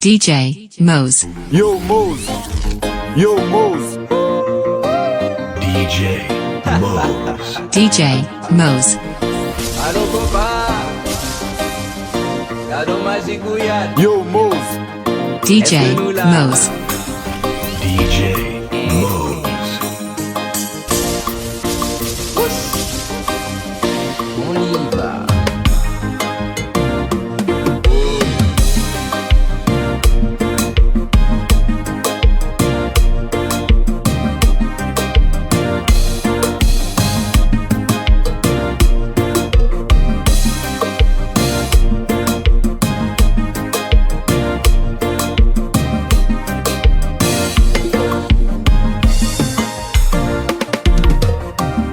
DJ Mose. Yo Mose. Yo Mose. DJ Mose. DJ Mose. Alô copa, Gado mágico ya. Yo Mose. DJ Mose. DJ Mose. On y va.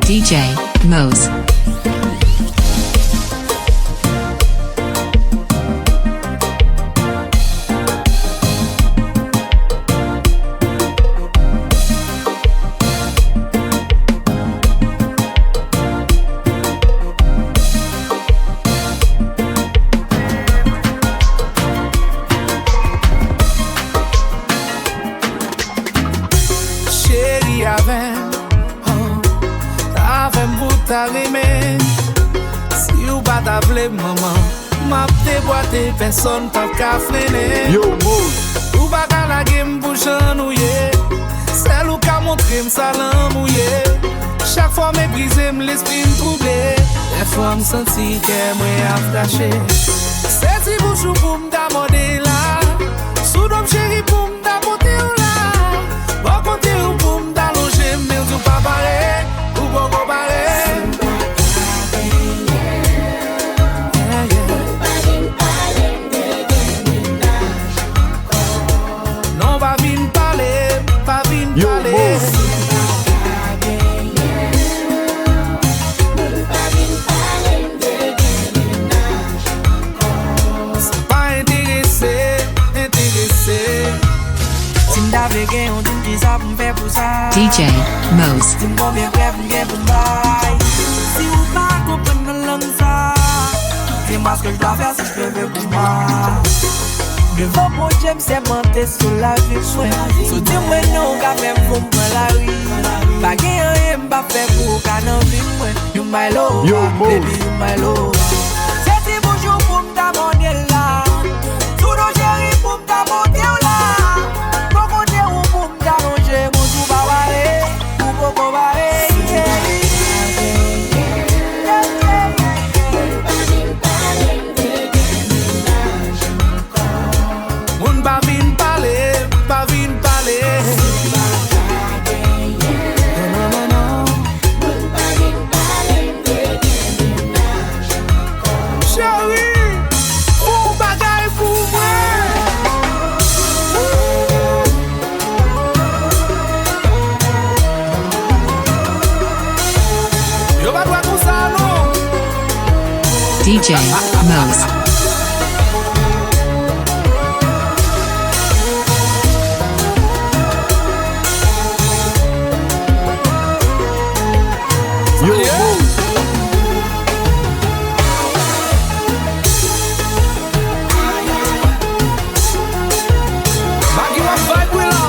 DJ Mose. Chérie, avec ta remède. Si ou pas t'appeler maman, m'a déboîté, personne pas qu'à freiner. Yo Mose. Ou pas qu'à la game pour chanouiller. Celle ou qu'à montrer m'sa l'embrouiller. Chaque fois méprisé, l'esprit m'troublé. Les fois m'senti qu'elle m'a attaché. C'est si bouchou pour m'damander là. Sous d'homme chéri pour m'dapoter ou là. Bon côté ou pour m'dalonger, mais ou pas pareil. Ou pas comparer. Non, pas vin parler, pas vin Yo parler. Mose. C'est pas intéressé, intéressé. Si m'dave gen, on dit qui ça pour m'faire pour ça. DJ Mose. Si m'combien prêt pour m'gen pour m'bail. Si ou pas comprendre ma langue ça, dis-moi ce que je dois faire si je peux faire pour moi. Devant mon Dieu, c'est monter sur la vie. So dis-moi non, qu'a même pour moi la rue. Pas gen rien m'ba faire pour qu'à n'en vivre. You my love, Yo, Mose. baby, you my love. C'est si bonjour pour m'demander là. Tout nos chéris pour m'demander là. Bon côté ou pour m'demander, mon tout va parler. Ou pour comparer. Moun pa vin parler, pa vin parler. Non, non, non. Chérie, ou bagay pou mwen. Yo pa dwa kon sa non. DJ Mose. Yo Mose. Bagi wap vibe we la.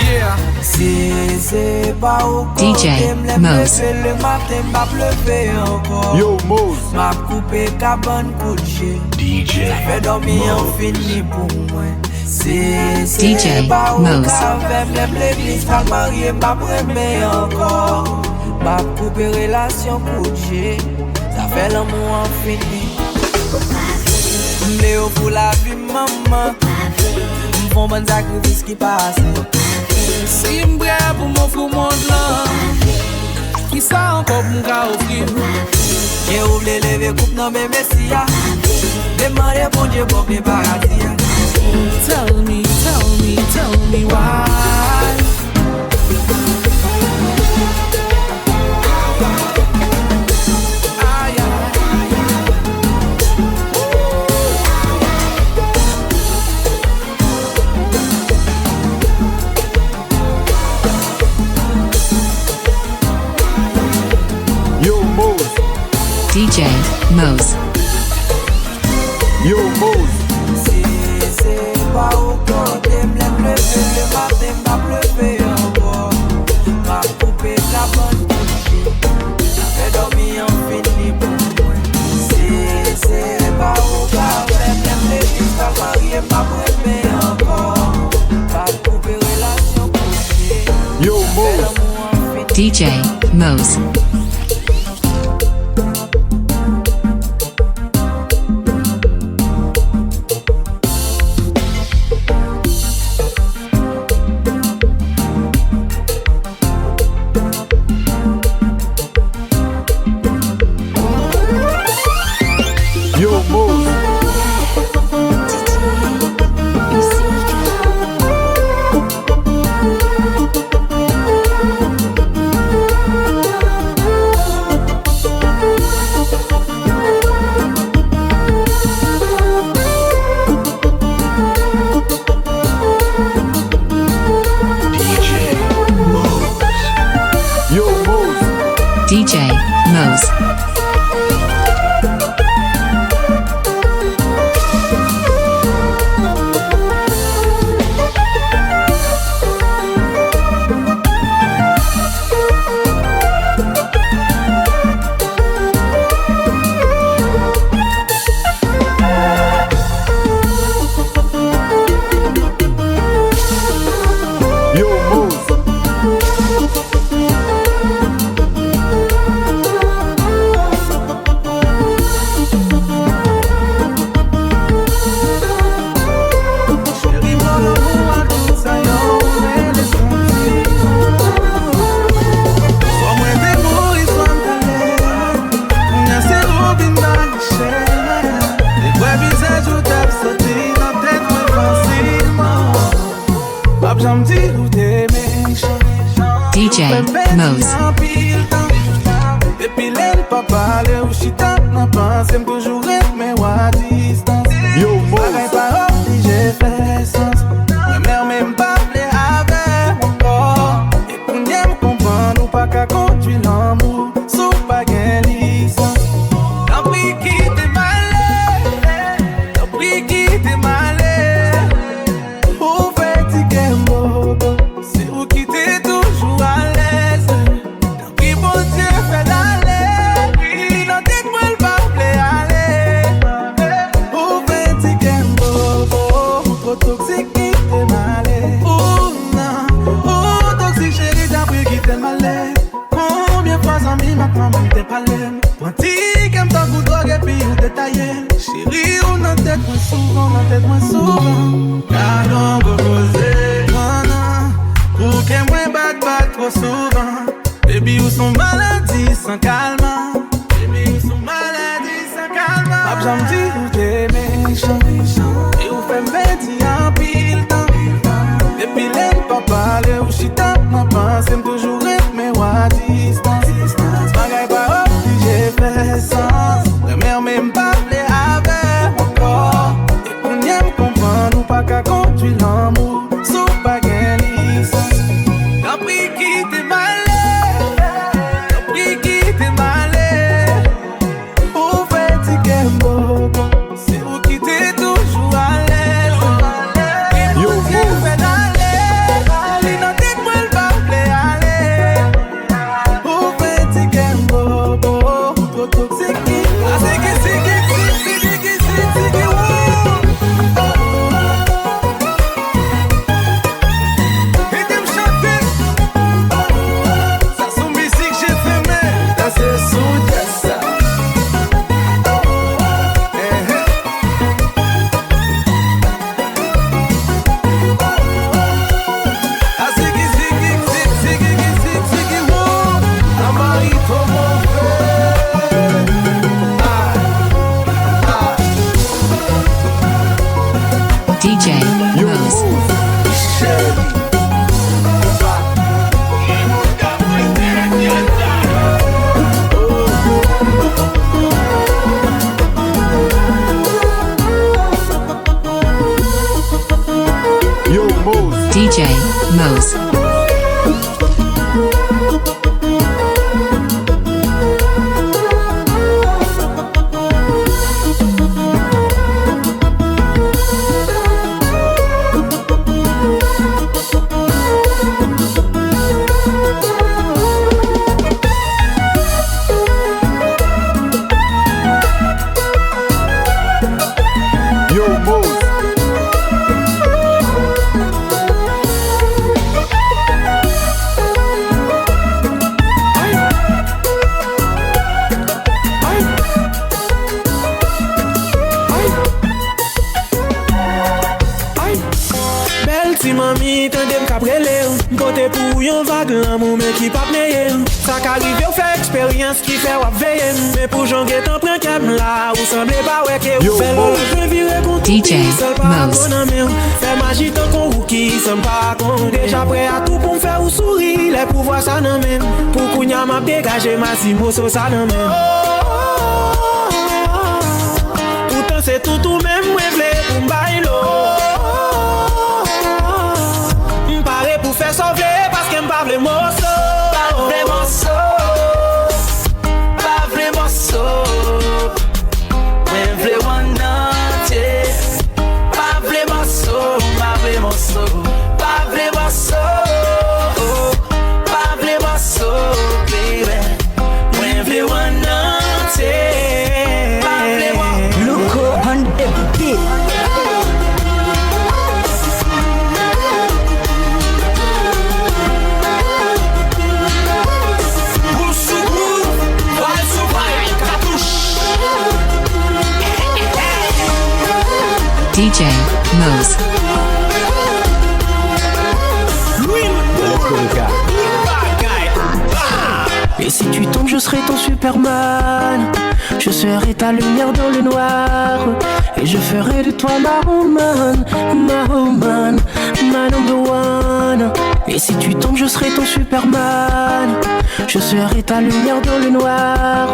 Yeah. Si c'est pas au corps, DJ t'aimes Mose. le matin, m'a pleuvé encore. Yo Mose. M'a coupé cabane couché. DJ Fait dormir en Mose. fini pour moi. DJ pas au Mose. corps, même l'église, pas marié, m'a prémé encore. M'a coupé relation couché. Ça fait l'amour infini. Mais au pour la vie, maman. M'font bon sacrifice qui passe. Si m'brè pou m'offre monde là. Qui ça encore pour m'ka offrir? J'ai oublié lever coupe dans mes messias. Demandez bon Dieu pour mes paradis. Tell me, tell me, tell me why. Aïe, aïe. Mose. Yo, Mose. Si c'est pas au côté, me pleurer, le matin m'a pleuvé encore. M'a coupé la bonne bougie, m'a fait dormir en fini pour moi. Si c'est pas au côté, me pleurer, jusqu'à marier, m'a pleuvé encore. M'a coupé relation couchée. Yo, Mose. DJ Mose. Yo, Mose. DJ Mose. Yo, Mose. DJ Mose. Yo, Mose. Chérie, mon amour, à tout ça, yo, mais laisse tomber. Soit moins démoré, soit m'talé. On a ces robines manichées. Les vrais visages où t'as sauté dans tête, moi, facilement. Pap, j'en me dis où t'es méchant. DJ Mose. Et puis l'aile pas parler ou chita n'a pensé me toujours être mais ou à distance. Yo, Mose. Pareil parole si j'ai fait sens. La mère même pas plaît avec mon corps. Et pour n'y me comprendre ou pas qu'à conduire l'amour sous pas gain licence. T'as pris qui t'es malé. T'as pris qui t'es malé. Où fait-il qu'un bobo? C'est où qui t'es toujours à l'aise. T'as pris bon Dieu fait d'aller. Il n'en dit que moi le va plaît aller. Où fait-il qu'un bobo? Trop toxique qui t'es malé. Oh non, oh toxique chérie, t'as pris qui t'es malé. Combien de fois en mis maintenant même t'es pas l'aime. Pointi qu'aime ta coup drogue et puis où t'es taillé. Chérie, on en tête moins souvent, on en tête moins souvent. Car on va poser, non, non. Pour qu'elle moins bat trop souvent. Baby, où sont maladies sans calme. Baby, où sont maladies sans calme. Pap, j'en me dis où t'es méchant. Et où fait m'bêti en pile temps. Et puis l'aime pas parler où chita n'a pensé toujours être mais ou à distance. Magaille pas si j'ai fait sens. La mère même pas plaît avec mon corps. Et pour n'y me comprendre ou pas qu'à conduire l'amour sous pas gain licence. T'as pris qui t'es malé. T'as pris qui t'es malé. Où fait-il qu'un bobo? C'est où qui t'es toujours à l'aise. Et Yo, pour Dieu Mose. fait d'aller. Il n'en dit que moi le va plaît aller. Où fait-il qu'un bobo? Trop toxique. Ah, c'est qui, et t'aimes chanter. Ça son musique j'ai fait mais ça c'est sous ça. Ah c'est qui wou. La Marie trop mon frère. DJ Yo, Mose. Mose. Yo, Mose. DJ Mose. tende m'kaprele M'pote pou yon vague l'amour mais qui pas pneye Ça qu'arrive ou fait expérience qui fait wap veye Mais pour jonge t'en prend kem là Ou semble pas ouais que ou fait le jeu vire contre DJ Mose. Fais magie tant qu'on rookie Somme pas con Déjà prêt à tout pour me faire ou sourire Les pouvoirs ça n'en même Pour kounya m'a dégagé ma simo so ça n'en même Pourtant c'est tout même moi vle pour m'bailo M'pare pour faire sauver parce que m'pa vle morceau Pas vle morceau Pas vle morceau Moi vle one entier Pas vle morceau Pas vle morceau Pas vle morceau Pas vle morceau baby Moi vle one entier Pas vle morceau Loco on the beat. DJ Mose. Et si tu tombes, je serai ton Superman. Je serai ta lumière dans le noir. Et je ferai de toi ma woman, my number one. Et si tu tombes, je serai ton Superman. Je serai ta lumière dans le noir.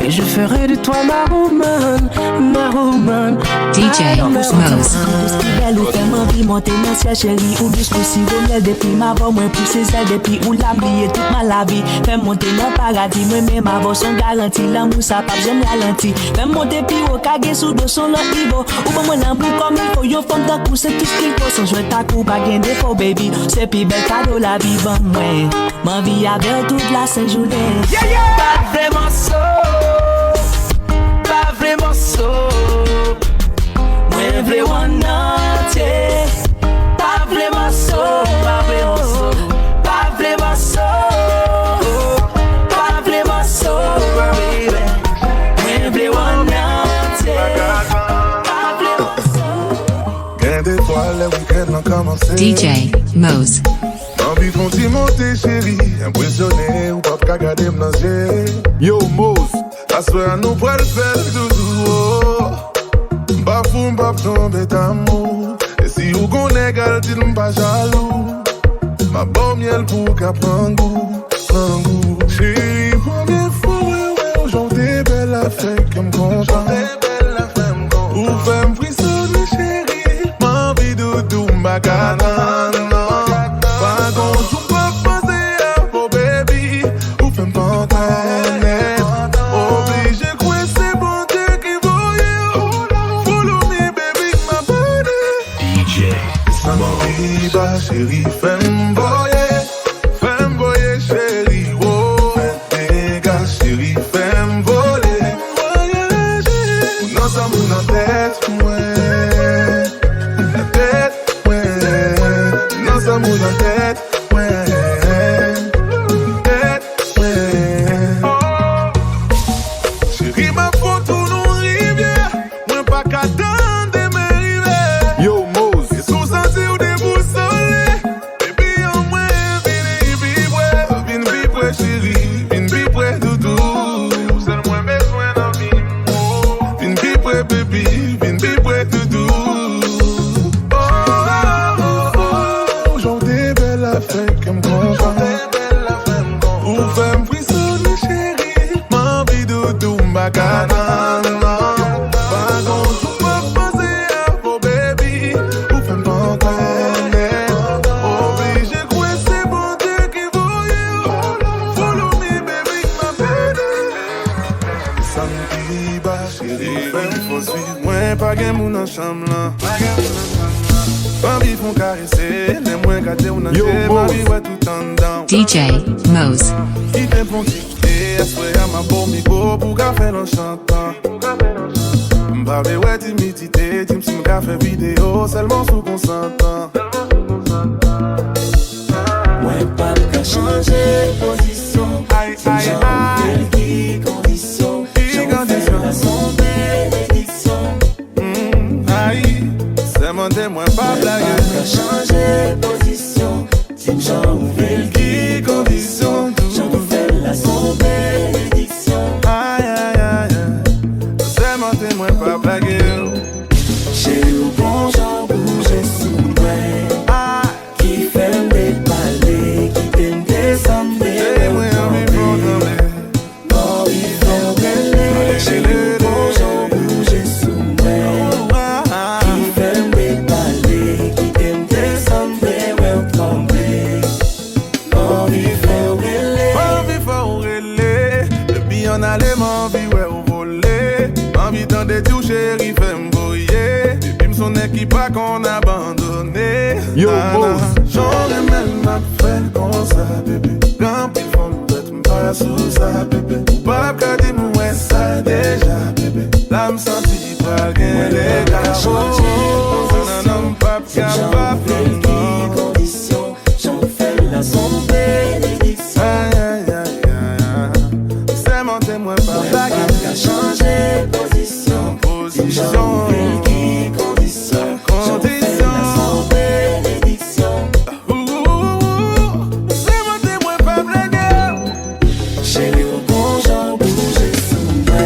Et je ferai de toi ma woman. DJ Mose. Ou fèm anvi monte nan siè chéri Ou bis pou si gomel depi ma vò mwen pousse sel depi Ou la bliye tout ma la vi Fèm monte nan paradis Mwen men ma vò son garanti L'amour sa pap jem ralenti Fèm monte pi ou kage sou do son lan ivo Ou pa mwen an pou kom il faut Yo fòm tan kou se tout skil ko San jwè ta kou pa gen defo baby Se pi bel kado la vi ban mwen M'envi avè toute la sen jounen Pas vraiment so Pas vraiment so Mwen vle one entier Pas vraiment so Pas vraiment so Pas vraiment so Pas vraiment so baby Mwen vle one entier Pas vraiment so Gain d'étoiles, les week-ends ont commencé. DJ Mose. Envie font t'y monter, chérie. Impressionné ou pas qu'à garder m'nager. Yo, Mose, à soir, nous pourrons le faire toujours. Bafou, m'baf tomber d'amour. Et si ou gon égal, dis m'pas jaloux. Ma bonne miel pour qu'à prendre goût. Chérie, première fois, ouais, aujourd'hui, belle affaire que m'content. Ou fait m'frissonner, chérie. M'envie de tout m'bacana. Pas gon, tout pas passer à vos baby. Ou fait m'pantaner. Obligé, quoi, c'est bon Dieu qui voyait. Follow me, baby, ma body. DJ Mose. Chérie, fais-moi voyer, chérie, oh. Dégage, chérie, fais-moi voler. Voyager, non, ça m'a la tête, ouais. La tête, ouais. Non, ça m'a la tête, ouais. Tête, ouais. Chérie, ma photo nous rivière. Moi, pas qu'à attendre mes rivières. Yo, Mose. Et sous senti ou déboussolé. Baby, en moi, vine vivre, chérie. Vine vivre, doudou. C'est le moins besoin dans vie. Vine vivre, baby. Vine vivre, doudou. Oh, oh, oh, oh. Aujourd'hui, belle affaire que m'content. Ou fait m'frissonner, chérie. M'envie doudou, m'bacana. Pas gon, tout pas passer à vos baby. Ou fait m'pantaner. Obligé, quoi, c'est bon Dieu qui voyait. Follow me, baby, ma baby. Samedi, bah, chérie, fais-moi suivre. Moi, pas gen moun nan chambre là. Bambi font caresser. Les moins gâtés ou nan jè. Ma vie, ouais, tout en dedans. DJ Mose. Il te bon ticket, après à ma bonne micro pour qu'a faire en chantant. M'parle ouais timidité, dis-moi si m'qu'a fait vidéo seulement sous consentant. Ouais, pas qu'à changer position. Aïe, aïe, aïe. Qui condition. La son bénédiction. Aïe, c'est mon témoin pas blague. Pas qu'à changer position. dans son bénédiction. C'est mon témoin par la gueule. Qu'a changé position. Position. Condition. Condition. Son bénédiction. C'est mon témoin par la gueule. Chérie, au bon Jean bouger sous moi.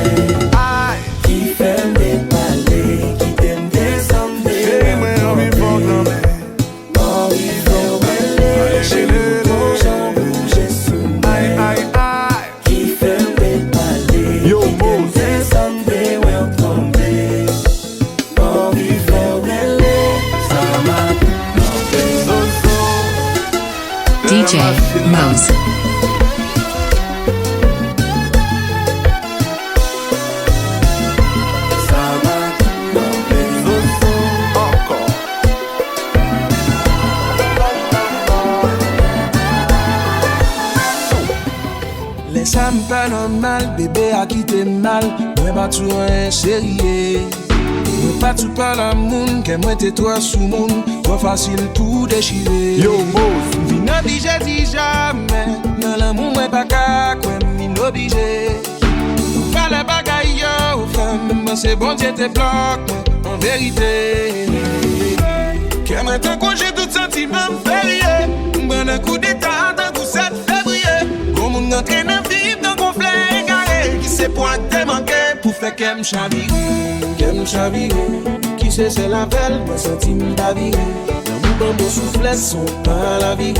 Qui fait des palais, qui t'aime descendre. Chérie, moi, on vit fort dans mes. Chérie, au bon Jean bouger sous moi. Qui fait des palais, Yo, qui t'aime Mose. descendre. Ouais, on tombe. Envie faire mêler, ça m'a DJ Mose. Laisse ça me pas normal, bébé a quitté mal. Moi pas tout un sérieux. Moi pas tout pas la moun, que moi t'es toi sous moun. Trop facile pour déchirer. Yo, Mose. Vin obligé dit jamais. Dans l'amour moi pas qu'à quoi m'in obligé. Pas les bagailles yo femme, mais c'est bon Dieu te bloque en vérité. Que maintenant quand j'ai tout sentiment férié, bon un coup d'état dans tout 7 février. Comme on entraîne à vivre dans conflit égaré, qui sait point te manquer pour faire qu'elle me chavire. Qui sait c'est la belle, moi senti m'davirer. Dans mon soufflet son pas la vie.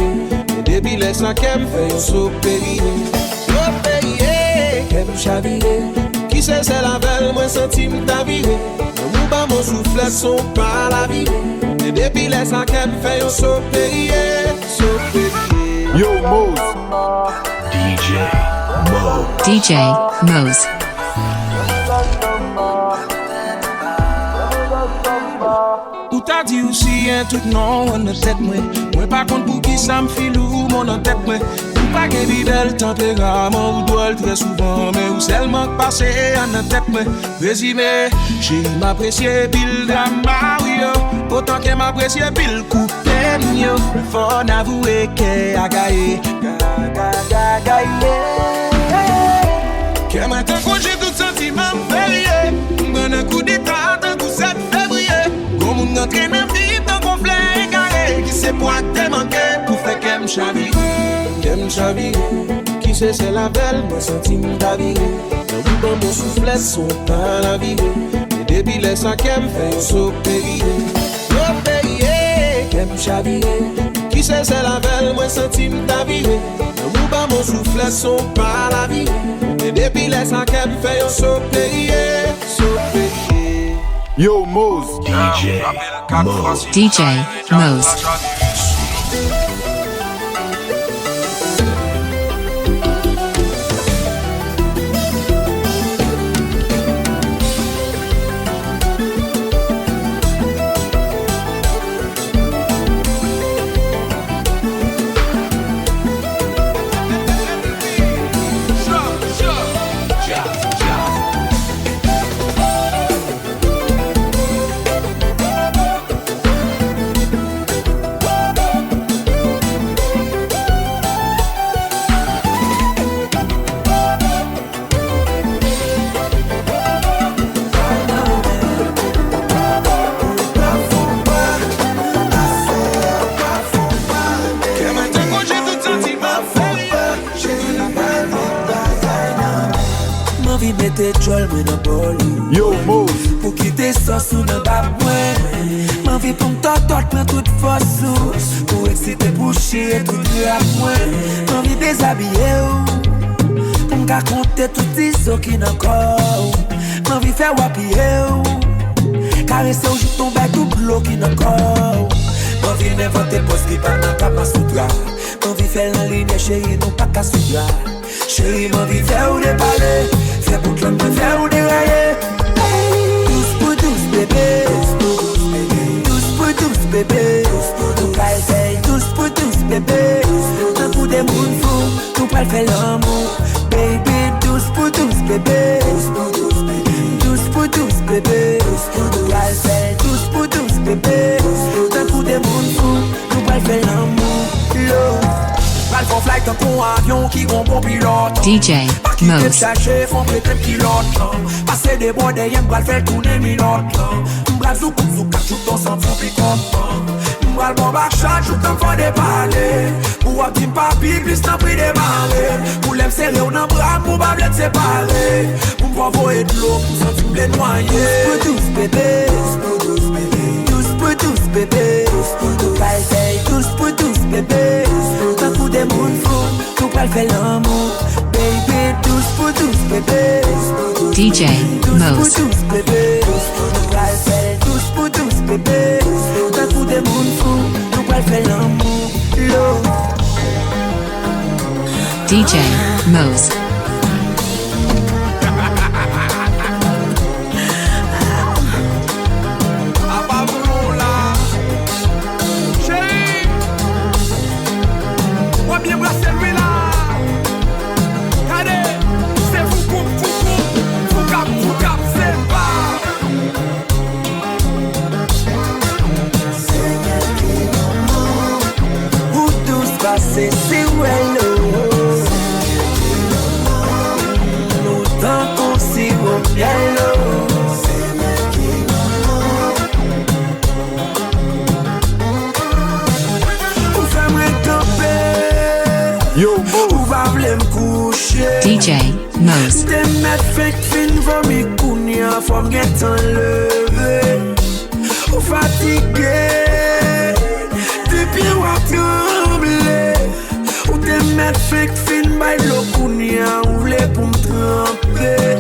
Et depuis les 5 qu'elle fait un saut périllé. Qu'elle me chavire. Qui sait c'est la belle, moi senti m'davirer. Dans mon soufflet son pas la vie. Et depuis les 5 qu'elle fait un saut périllé. Yo, Mose. DJ Mo. DJ Mose. Ou t'as dit aussi un tout non en tête moi. Moi pas contre pour qui ça me file ou mon en tête moi. Ou pas que bidel tempérament ou doit très souvent mais ou seulement passer en tête moi. Résumé, j'ai m'apprécié pile drama oui yo. Autant que m'apprécié pile coupé yo. Faut n'avouer que a gagné. Que maintenant quand j'ai tout sentiment férié. Bon un coup d'état dans tout 7 février. Comme on entraîne à vivre dans conflit égaré. Qui sait point te manquer pour faire qu'elle me chavire. Qui sait c'est la belle, moi senti m'davirer. Dans mon soufflet son pas la vie. Et depuis les 5 qu'elle fait un saut périllé. Qu'elle me chavire. Qui sait c'est la belle, moi senti m'davirer. Dans mon soufflet son pas la vie. Et depuis les 5 qu'elle fait un saut périllé. Yo, Mose. DJ Mo. DJ Mose. Yo, Mose. Pour quitter ça sous le bas moi. Ma vie pour m't'entendre mais toute force. Pour exciter pour chier tout le à moi. Ma vie déshabillée pour m'raconter tout les os qui n'ont corps. Ma vie faire wapier caresser au jour tomber tout l'eau qui n'ont corps. Ma vie inventer poste qui pas dans ma soudra. Ma vie faire la ligne chérie non pas qu'à soudra. Chérie ma vie faire ou déballer. Fais pour que l'homme me fait ou dérailler. Tous pour tous bébé. Tous pour tous bébé. Nous pral faire tous pour tous bébé. Un coup de monde fou. Nous pral faire l'amour. Baby tous pour tous bébé. Tous pour tous bébé. Nous pral faire tous pour tous bébé. Un coup de monde fou. Nous pral faire l'amour. like un con avion qui gon bon pilote. DJ Pas quitter le Mose. sachet, font prétendre pilote. Passer des bois derrière, m'bral faire tourner minute. M'bral zouk tout ton sang fou picote. M'bral bon bac chat, tout en fond des palais. Ou a petit papi, plus t'en pris des marées. Pour l'aime serrer ou n'en bras, pour pas bled séparer. Pour m'envoyer de l'eau, pour sentir m'bled noyer. Tous bébé, tous bébé, tous pareil, tous bébé. Tant pour des mouns fous, nous pral faire l'amour. Baby, tous bébé. DJ Mose. Tous bébé, nous pral faire tous bébé. Tant pour des mouns fous, nous pral faire l'amour. DJ Mose. C'est well, nous tant si au miel. Où fais-moi camper, Yo, Mose. où va v'le m'coucher. DJ Mose. T'es mettre fait fin vomi kounia, faut m'get enlevé. Ou fatigué, depuis ou a tremblé. Ou t'es mettre fait fin by lo kounia, ou v'le pour m'tremper.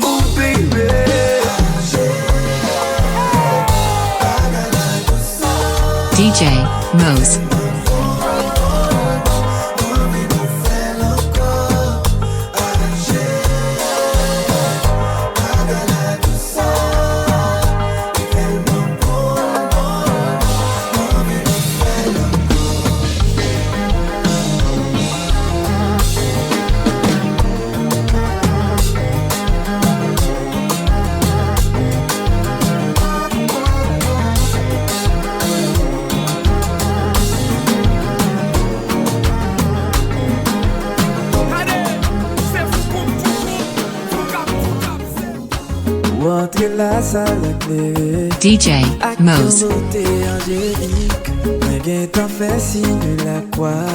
Oh baby. DJ Mose. Entre la salle clé. DJ Mose. Mais gen t'en fait signe la croix.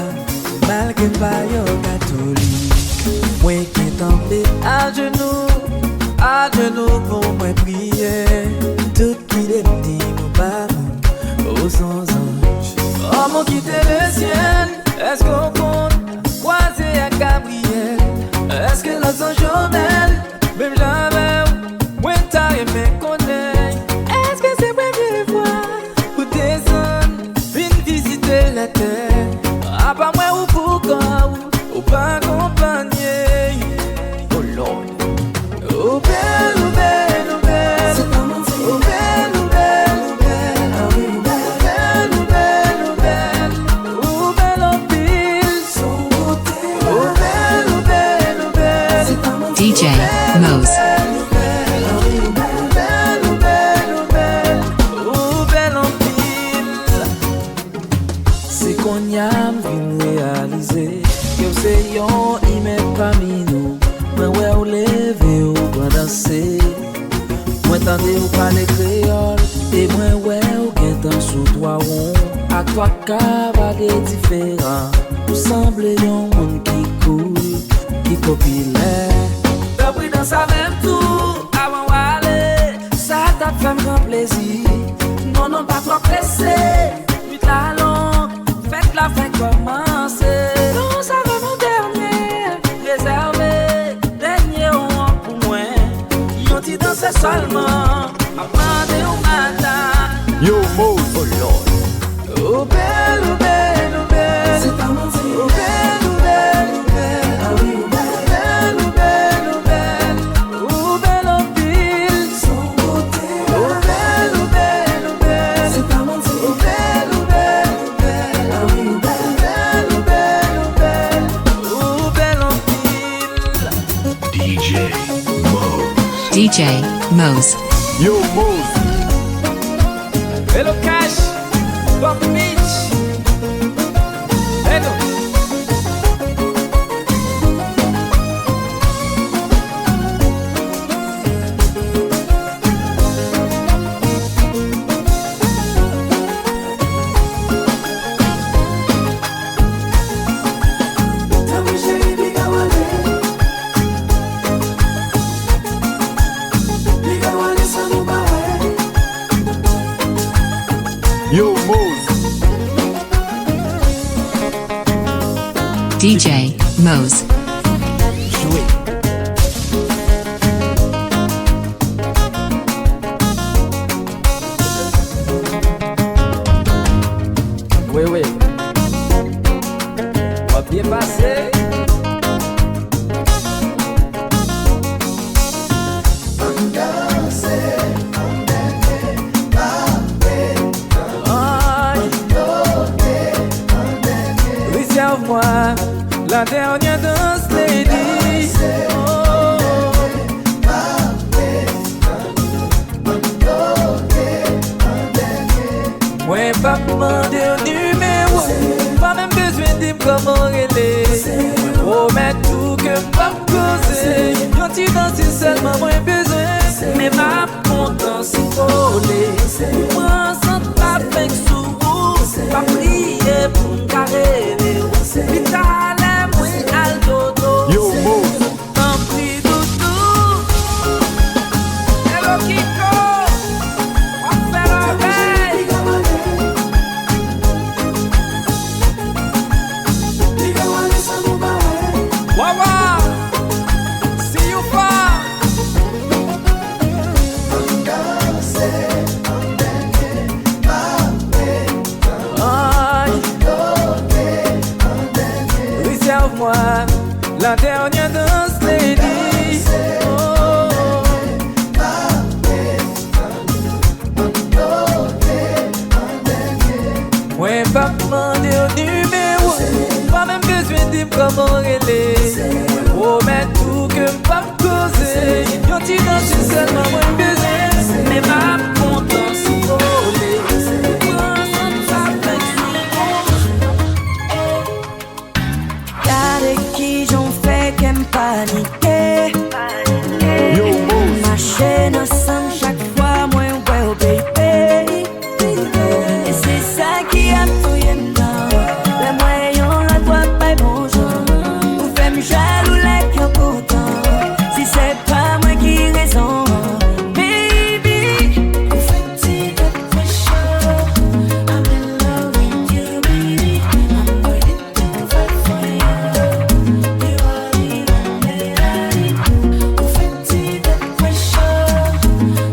Malgré pas yo catholique. Moi qui tombé à genoux pour moi prier. Tout qui les dit mon parents aux sans anges. Oh mon quitter le ciel. Est-ce qu'on compte croiser à Gabriel? Est-ce que l'autre sont journal? Même jamais. Moi t'as aimé connaître. Est-ce que c'est vrai de voir ou descendre, viens visiter la terre? À part moi ou pourquoi ou pas accompagner? Oh Lord. Oh belle, oh belle, oh belle. C'est pas mon Dieu. Oh belle, oh belle, oh belle. Ah oui, oh belle, oh belle, oh belle. Oh belle en pile. Son beauté. Oh belle, oh belle, oh belle. C'est pas mon Dieu. DJ Mose. Qu'on y a vin réaliser que c'est yon y met parmi nous. Moi ouais ou lever ou pas danser. Moi tendez ou parler créole et moi ouais ou gen dans sous toi rond. À toi cavalier différent. Nous semble yon monde qui coule, qui populaire. D'après dans sa même tour avant aller, ça t'a fait grand plaisir. Non pas trop pressé. Vite la longue. Faites la fin commencer. Non, ça va mon dernier. Réservé, dernier on pour moi. Yon ti danse seulement. Amande au matin. Yo, Mose. Oh Lord. Oh belle, oh belle, oh belle. C'est pas mon Dieu. Oh belle, oh belle, oh belle. Ah oui, oh belle, oh belle, oh belle. Oh belle en pile. Son beauté. Oh belle, oh belle, oh belle. C'est pas mon Dieu. Oh belle, oh belle, oh belle. Ah oui, oh belle, oh belle, oh belle. Oh belle en pile. DJ Mose. DJ Mose. Yo, Mose. Hello Cash, Bob Beach. Hello. DJ Mose. Jouer. Oui, oui. Va bien passer. Réserve-moi la dernière danse, lady. Ouais, pas demander un numéro, pas même besoin de dire comment reler. Promets tout que pas me causer. Quand tu danses seulement moins besoin, mais ma contente s'y voler. Moi sans ta peine sous, pas prier pour me carrer. Vitale, moi al dodo. Yo, Mose. T'en prie, doudou. Hello, Kiko. On fait la veille. Wawa, see you far. Réserve-moi la dernière danse, lady. Ouais, pas demander un numéro, pas même besoin de dire comment reler. Promets tout que pas me causer. Quand tu danses seulement moins besoin, mais ma contente s'y voler. Moi sans ta peine Avec qui j'en fais qu'elle me paniquer. Yo, Mose. Ma chaîne ensemble chaque fois moins well baby. Et c'est ça qui a tout y'aime dans. Le moyen la doit pas bonjour. Vous faites me jaloux les cœurs pourtant. Si c'est pas moi qui raison. Baby, vous faites it up for sure. I'm in love with you baby. I'm ready to fight for you. You are the only lady. Vous faites it up for sure.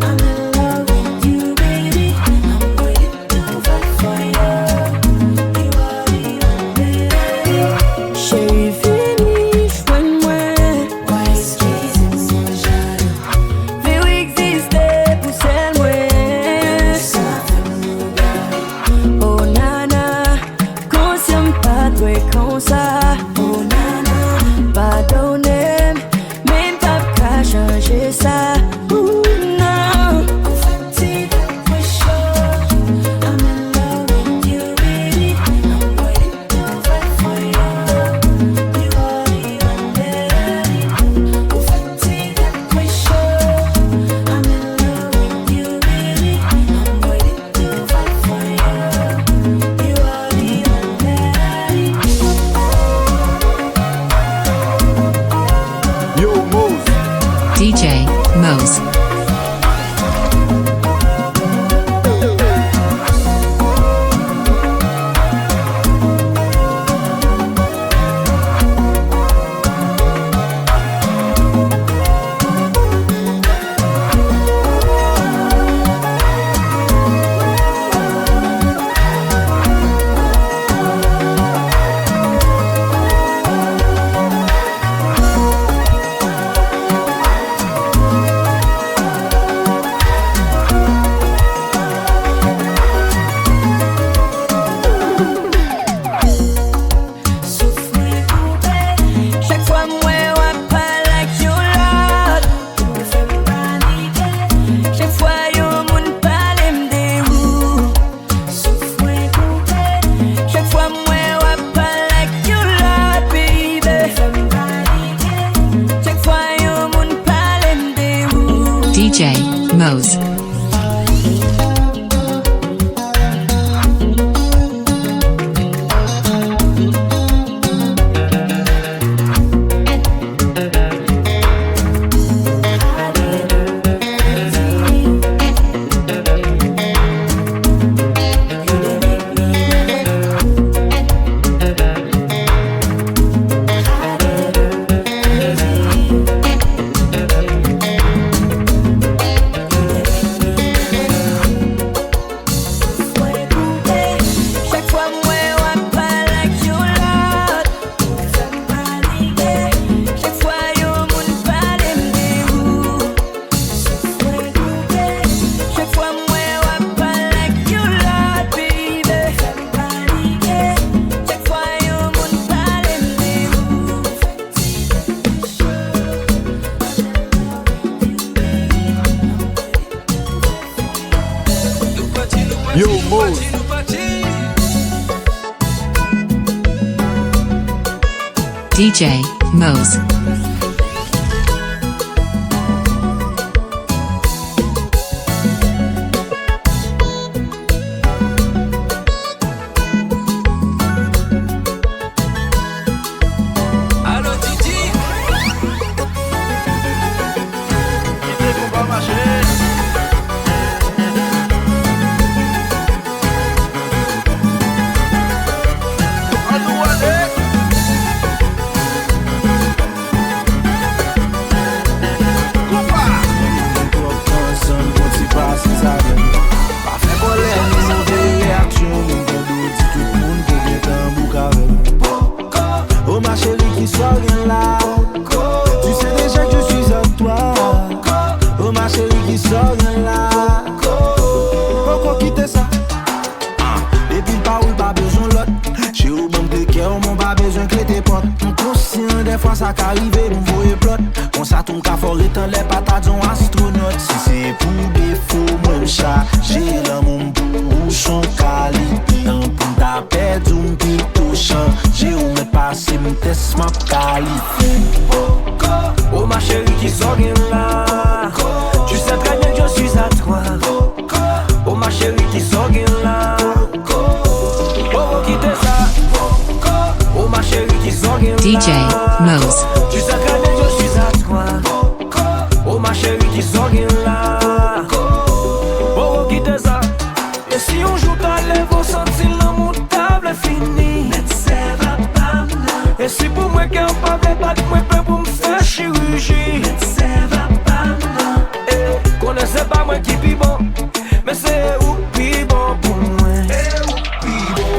I'm in love with you baby. I'm ready to fight for you. You are the only lady. Chérie fini, joigne-moi. Why excuses son jaloux? Veux exister pour celle moi. Ça fait mon gars. Oh nana, conscient pas toi comme ça. Oh nana, pardonne, même pas qu'à changer ça. Ooh, non. On fait it up for sure. I'm in love with you, baby. I'm ready to fight for you. You are the only lady. On fait it up for sure. I'm in love with you, baby. I'm ready to fight for you. You are the only lady. Yo, Mose. DJ Mose. Chaque fois moi ouais pas like you lot. Me fait me paniquer. Chaque fois yo moun parle me déroule. Souffle coupé. Chaque fois moi ouais pas like you lot, baby. Me fait me paniquer. Chaque fois yo moun parle me déroule. DJ Mose. Yo, Mose. DJ Mose. Allô Titi. Oh ma chérie qui soit rien là. Tu sais déjà que je suis à toi. Oh ma chérie qui soit rien là. Pourquoi quitter ça? Et puis pas ou pas besoin l'autre. Chez où bon de cœur, mon pas besoin que tes potes. Conscient des fois ça qu'arrive, mon voyez plot. On ça tombe qu'à fort étant les patates en astronaute. Si c'est pour défaut, moi me charger l'amour pour son qualité. Dans pour ta perdu un petit chant. J'ai où me passer mon test ma qualité. Oh ma chérie qui sort bien là. Tu sais très bien que je suis à toi. Oh ma chérie qui sort bien là. Oh quittez ça. Oh ma chérie qui sort bien là. DJ Mose. Tu sais très bien que je suis à toi. Oh ma chérie qui sort bien là. Oh quittez ça. Et si on joue dans les vos sentir l'amour table fini. Et si pour moi qu'un pas pas moi pour me faire chirurgie. Connaissez pas moi qui pis bon, mais c'est où pis bon pour moi.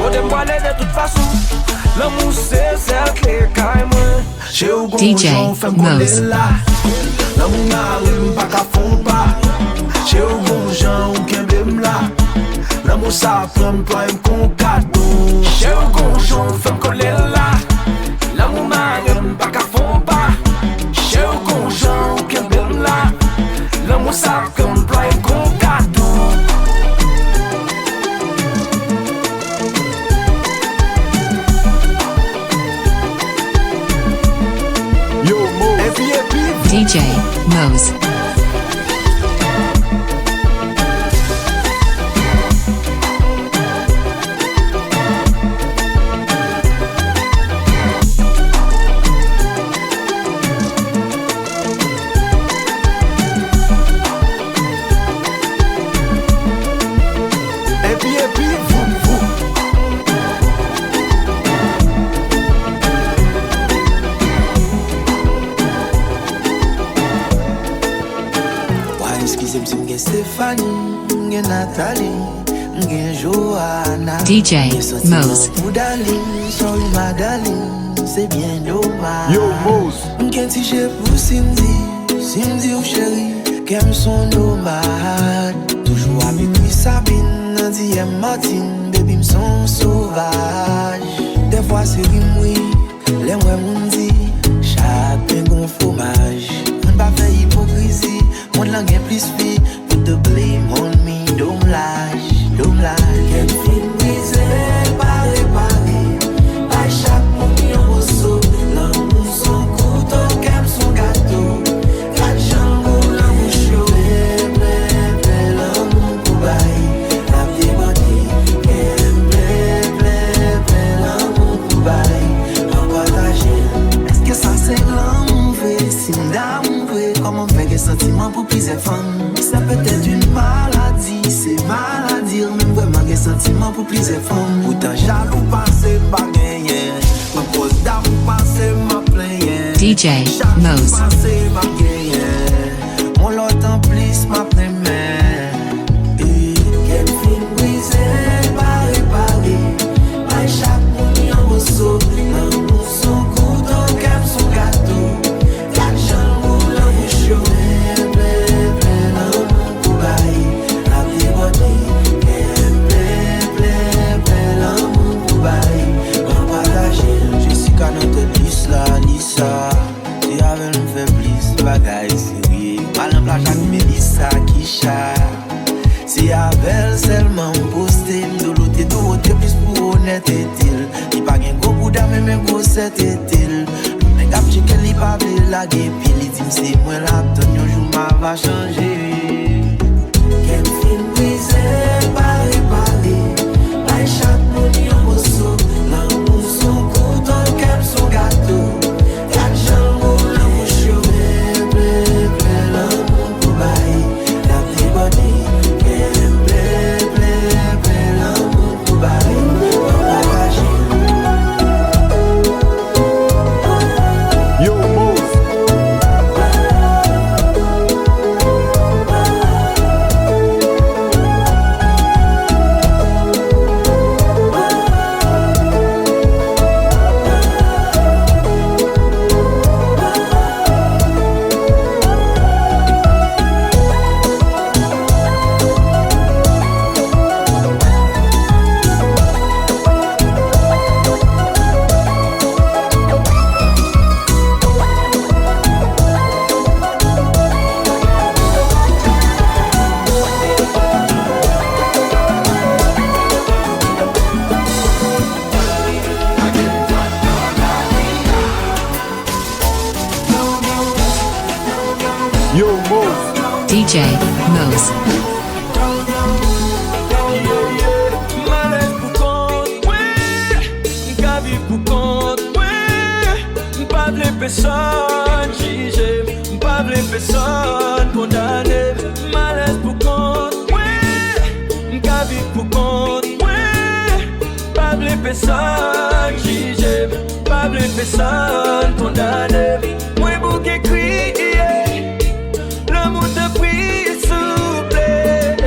On devoir aller de toute façon. L'amour c'est celle clé quand moi. J'ai où DJ Mose. L'amour n'arrive pas qu'à fond pas. J'ai où bon gens ou qu'un bim là. L'amour ça prend pas un con cadeau. J'ai où bon gens fait coller là. L'amour n'arrive pas qu'à fond pas. J'ai où bon gens ou qu'un bim là. L'amour ça prend pas un con cadeau. Yo, Mose. DJ Mose. Stéphanie, Nathalie, Johanna, DJ Mose. c'est bien dommage. Yo, Mose. Qu'un petit chef pour Cindy ou chérie, qu'aime son nomade. Toujours avec lui Sabine, Nandième Martine, baby m'son sauvage. Des fois c'est oui, les moi m'on dit, chacun gon fromage. On pas faire hypocrisie, mon langue est plus fille. Put the blame on me, don't lie. Quelle fille brisée, pas réparée. Pas chaque monde en ressaut. L'amour son couteau, qu'aime son gâteau. Quatre jambes, l'amour chaud. Blé, l'amour pour bailler. La vieille body. Blé, l'amour pour bailler. En partager. Est-ce que ça c'est l'amour vrai? Si l'amour vrai, comment faire des sentiments pour plusieurs femmes? Ça peut être une maladie, c'est maladie. Même vraiment des sentiments pour plusieurs femmes. Pourtant jaloux passé, pas gagné. Ma pose d'amour passé, ma plaigné. DJ Mose. Passé, ma gagné. Mon lot en plus, ma plaigné. Quelle fille brisée, pas réparée. Pas chaque monde en ressaut. L'amour son couteau, qu'aime son gâteau. Quatre jambes, l'amour chaud. cet été. Mais gap j'ai qu'elle pas vle la pile. Il dit c'est moi la donne un jour ma va changer. Qu'elle fin brisé, pas réparé. Pas chaque monde en morceau. L'amour son couteau, qu'elle son gâteau. Quatre jambes, l'amour chaud. L'amour pour bailler. La petite bonne. L'amour pour bailler. Yo, Mose. Yo, Mose. DJ Mose. Malaise pour compte, ouais. M'ka vie pour compte, ouais. M'pa vle personne juger, m'pa vle personne condamner. Malaise pour compte, ouais. M'ka vie pour compte, ouais. M'pa vle personne juger, m'pa vle personne condamner. Moi bouquet crier. L'amour te prie, s'il vous plaît.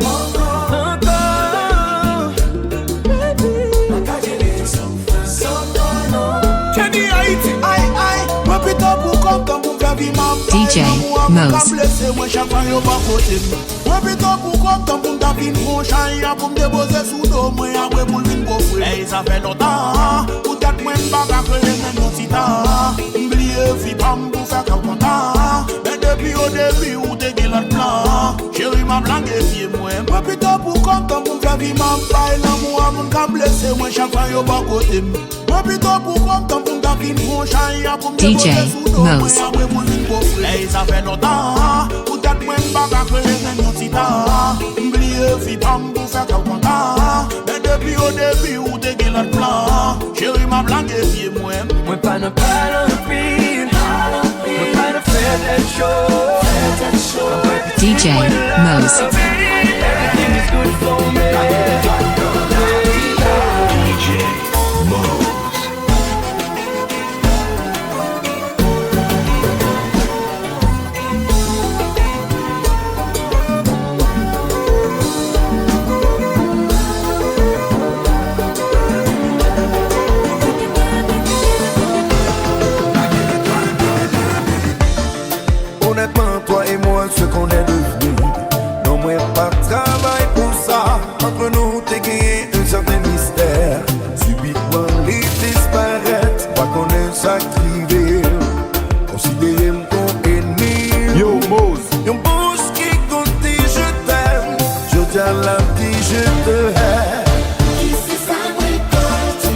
Encore, baby. Kenny Haiti, aïe aïe, moi plutôt pour comme ton pour faire vivre ma DJ Mose. moi chaque fois yo pas côté. Moi plutôt pour comme ton pour t'appeler mon chat, pour me déposer sous dos, moi après pour venir pour frère. Et ça fait longtemps, peut-être moi pas qu'à que les mêmes non titan. Oublier vie pas pour faire comme content. Mais depuis au début où t'es qui l'autre plan, chérie m'a blanqué pied moi. Moi plutôt pour comme ton pour faire vivre ma paille, l'amour à mon cas blessé, moi chaque fois yo pas côté. Moi plutôt pour comme ton pour t'appeler mon chat, pour me DJ déposer sous dos, moi Mose. après pour venir pour frère. Et ça fait longtemps, peut-être moi pas qu'à que les mêmes non titan. Oublier vie pas pour faire comme content. Mais depuis au début où t'es qui l'autre plan, chérie m'a blanqué pied moi. Moi pas ne pas l'empile, moi pas ne faire des choses. DJ Mose. Everything is good for me. DJ Mose. Honnêtement, toi et moi, ce qu'on est devenu, non, moi, pas de travail pour ça. Entre nous, t'es gagné un certain mystère. Subitement, il disparaît. Pas qu'on est sacrivé. Considérez-moi comme ennemi. Yo, Mose. Yon bouche qui compte dit je t'aime. Je dis à la vie, je te hais. Ici ça récolte,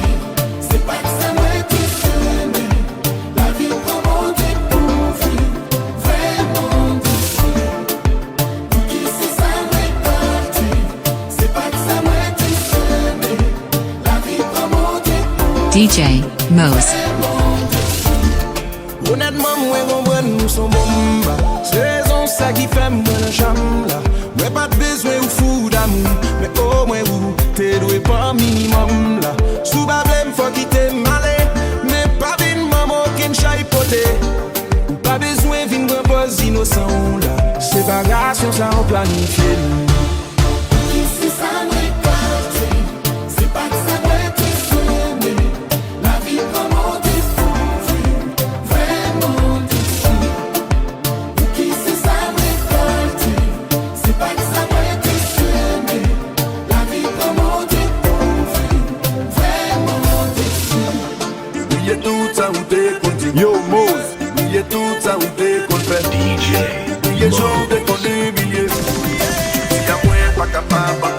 c'est pas que ça m'a été semé. La vie comment dépourvue, vraiment déçue. Ici ça récolte, c'est pas que ça m'a été semé. La vie comment dépourvue, DJ Mose. Honnêtement, moi, comprends, nous sommes bomba. C'est raison ça qui fait moi la chambre là. Moi, pas de besoin ou fou d'amour. Mais au moins, vous, t'es doué pas minimum là. Sous bablem, faut quitter malé. Mais pas vin maman qui n'chaille poté. Ou pas besoin vin repose innocent là. Séparation, ça en planifié. ici ça récolte, c'est pas que ça m'a été semé. La vie comment dépourvue, vraiment déçue. Ici ça récolte, c'est pas que ça m'a été semé. La vie comment dépourvue, vraiment déçue. Oubliez tout ça où t'es continu. Yo, Mose. Oubliez tout ça où t'es qu'on fait. DJ Oubliez Mose. chose de qu'on humilié. Si y'a moins pas capable.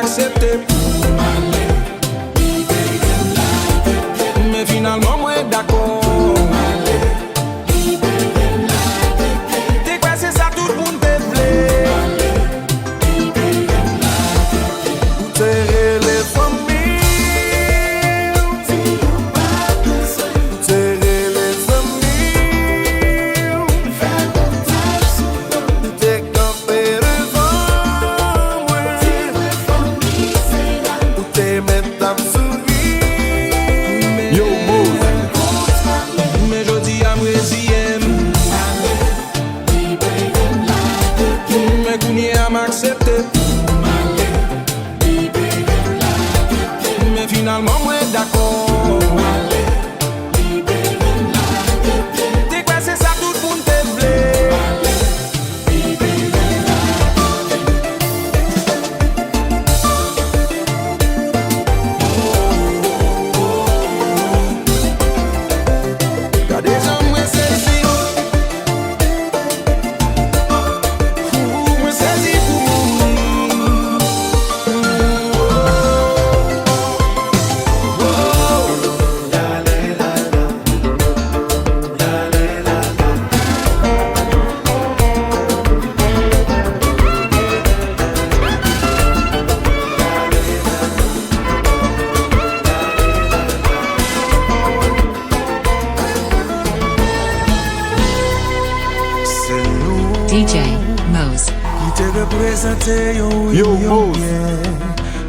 m'accepter pour m'aller. Mais finalement, moi d'accord. T'es quoi, c'est ça tout le monde te plaît. Ou terrer les familles. Ou terrer les amis. Ou t'es campé devant moi. Ou t'es mettre ta souris. Yo, Mose. Mais je dis à moi si aime. Mais qu'on y a m'accepter. Mais finalement moi d'accord. T'es quoi, c'est ça tout le monde te plaît. Y'a des gens moi saisi. Moi saisi pour DJ Mose. Qui te représente Yo, Mose.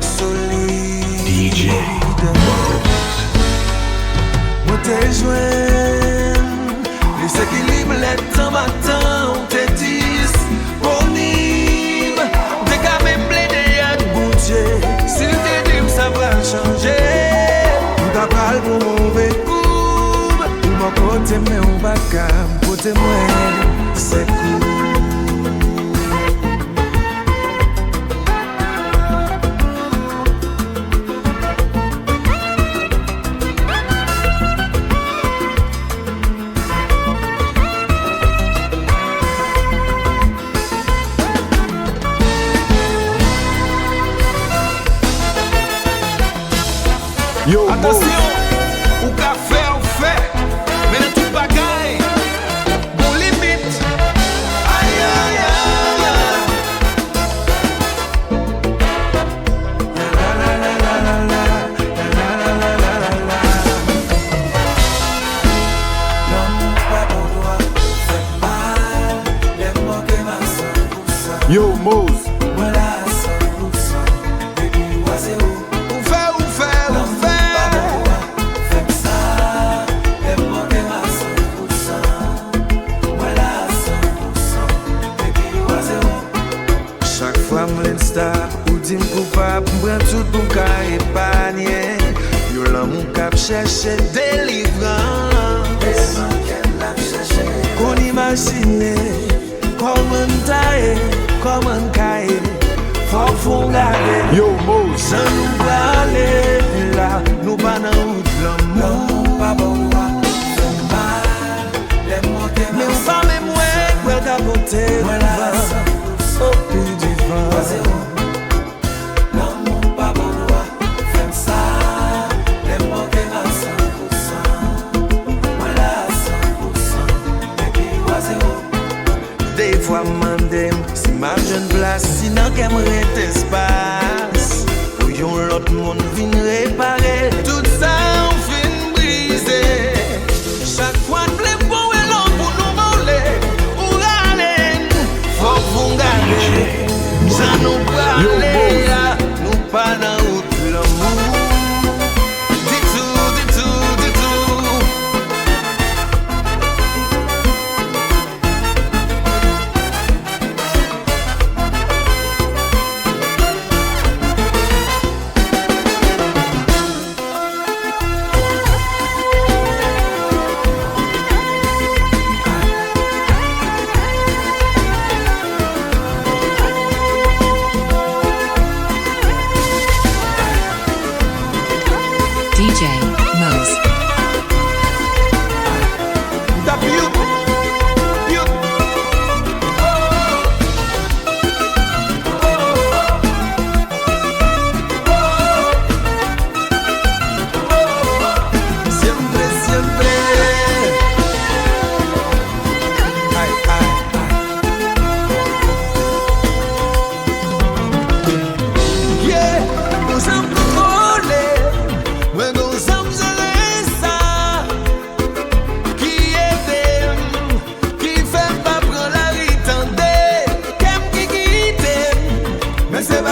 solide. DJ Moi te joint. Les équilibres, les temps matin, on te dit disponible. T'es quand même plaidé à bon Dieu. S'il te dit ça va changer. On t'a pas pour mauvais coup. Ou mon côté, mais on va cam. Côté moi, c'est cool. Yo, Mose. attention, ou qu'a fait, on fait. Mais dans tout bagaille, bon limite. Aïe, aïe, aïe. Yo, Mose. Ou fait, ou fait, ou fait. Chaque fois que je star ou dis coupable, je prends tout mon cas épargné. Yo là mon cap chercher délivrance. Qu'on imagine comment taille, comment caille. Faut qu'on garde. Yo, Mose. Sans nous parler là, nous pas dans route l'amour. Pas bon, mais on va même ouais, ta beauté. Au plus du vent. L'amour pas bon, fais ça. Les mots qui à 100%. Voilà 100%. Et puis, des fois, mandem, si ma jeune place, sinon qu'elle me reste espace. Ou yon l'autre monde vient réparer. Tout ça, on fin briser. Chaque fois, de blé pour l'homme pour nous voler. Ou râler.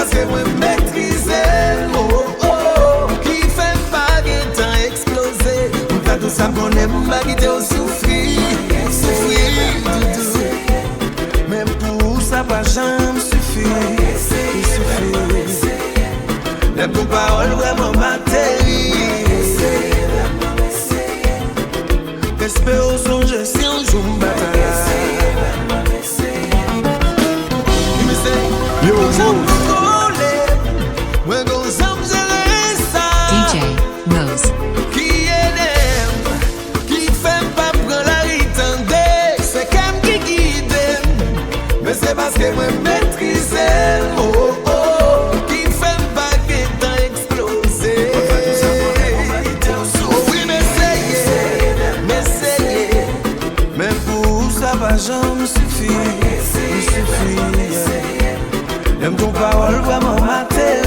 parce que moi maîtriser qui fait pas de temps exploser. On fait tout ça qu'on aime pas quitter au souffrir, doudou. Même pour ça pas jamais suffire. Les bonnes paroles vraiment matérielles. Espérons songer si un jour m'bataille. DJ Mose. Qui aime, qui fait pas prendre la ritande, c'est comme qui guide. Mais c'est parce que moi maîtrise qui fait pas que temps exploser. Oh oui, mais essayez, mais pour ça va jamais suffire. J'aime ton parole vraiment matérielle.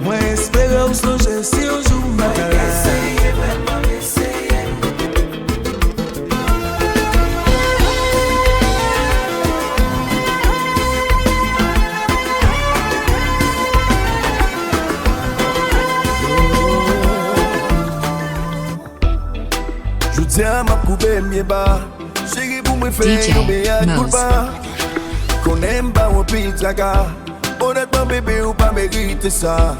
Moi espérer au songer si un jour m'attend. Je tiens ma couper mes bas. Chérie pour me faire un coup de bas. Qu'on aime pas un pile tracas. Honnêtement bébé ou pas mériter ça.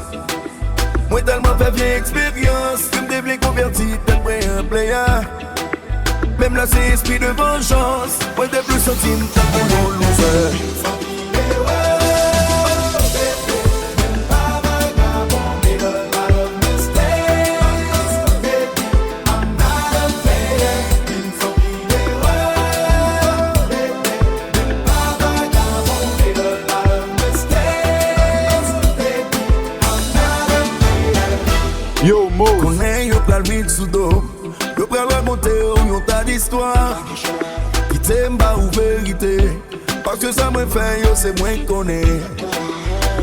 Moi tellement fait vieille expérience que me déblé converti tellement un player. Même là c'est esprit de vengeance. Moi t'es plus centime t'as un loser. Yo, Mo. Connais yo pral sous dos. Yo pral raconter yon tas d'histoire. Qui t'aime pas ou vérité. Parce que ça me fait yo c'est moins connaît.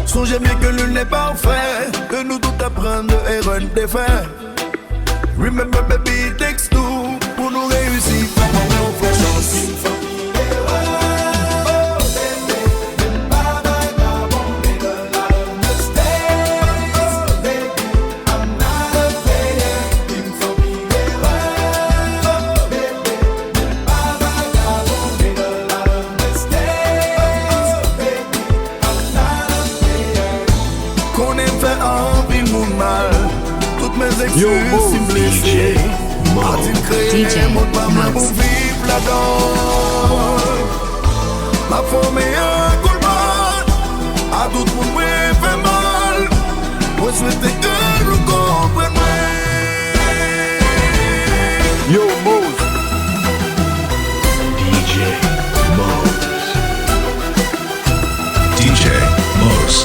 Songez bien que l'une n'est pas parfait. Que nous tout apprendre et run des faits. Remember baby it takes two. Pour nous réussir, on fait chance. Yo, Mo. DJ DJ Mose. Ma femme est un coup de balle. À tout le monde fait mal. Moi souhaite que nous comprenions. Yo, Mose. DJ Mose. DJ Mose.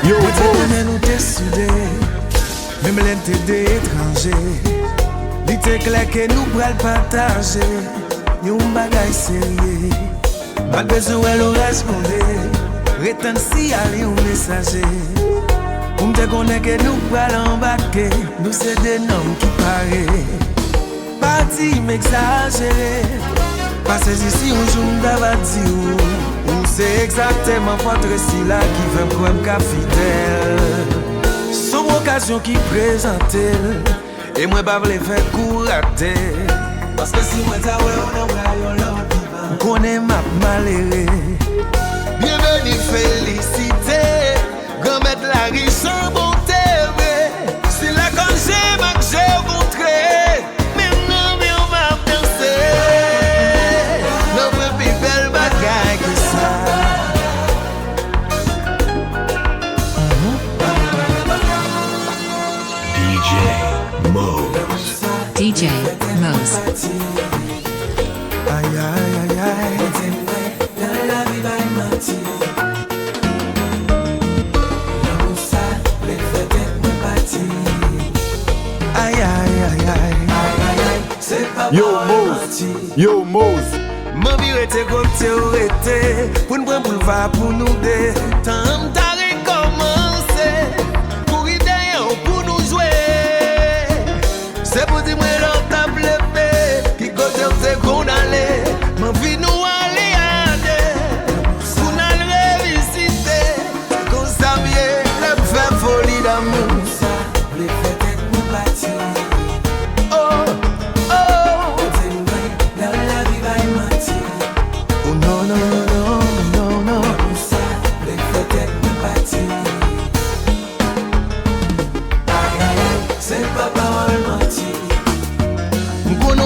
Yo, Moi te Mose. connais nous t'es soudé, même l'un t'es étranger. Li te clair que nous pral partager, yon bagay sérieux. Pas besoin le responder, retenir si aller un messager. Pour me connaître que nous pral embarquer, nous c'est des noms qui paraît. Parti m'exagérer, parce que ici un jour m'dava dit ou c'est exactement votre récit là qui veut me prendre qu'à fidèle. Son occasion qui présente et moi pas vle faire courater. Parce que si moi ta ouais on a l'autre vivant, on connaît ma maléré. Bienvenue félicité, remettre la riche en bonté. C'est là quand j'ai rencontré, maintenant on va danser. Notre plus belle bagaille que ça. DJ Mose. DJ Mose. Aïe aïe aïe aïe. Aïe aïe aïe aïe. Yo, Mose. Yo, Mose. Mon vie était comme tu étais. Pour nous prendre boulevard pour nous deux. Tant t'as recommencé. Pour idée pour nous jouer. C'est pour dire moi l'autre t'a blessé. Qui côté on s'est condamné. Mon vie nous aller à deux. Pour nous révisiter. Qu'on s'amie le fait folie d'amour.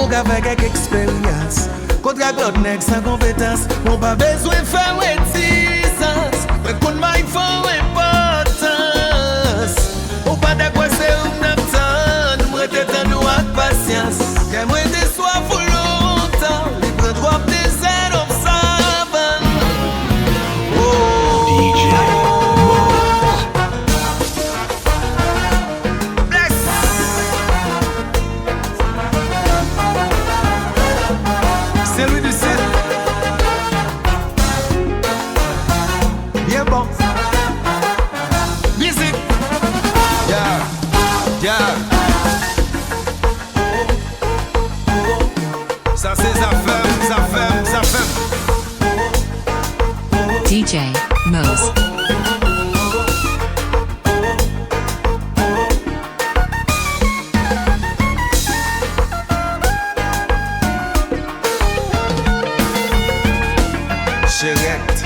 Avec quelques expériences, contre la glotte nègre sans compétence, on pas besoin de faire réticence, mais qu'on m'a il faut importance. On pas d'accord c'est un temps, moi t'es en nous avec patience, que moi t'es soif pour longtemps, libre droit des aides en savant. DJ C'est lui du ciel. Bien bon. Musique. Yeah. Yeah. Ça c'est ça fait. DJ Mose. Direct.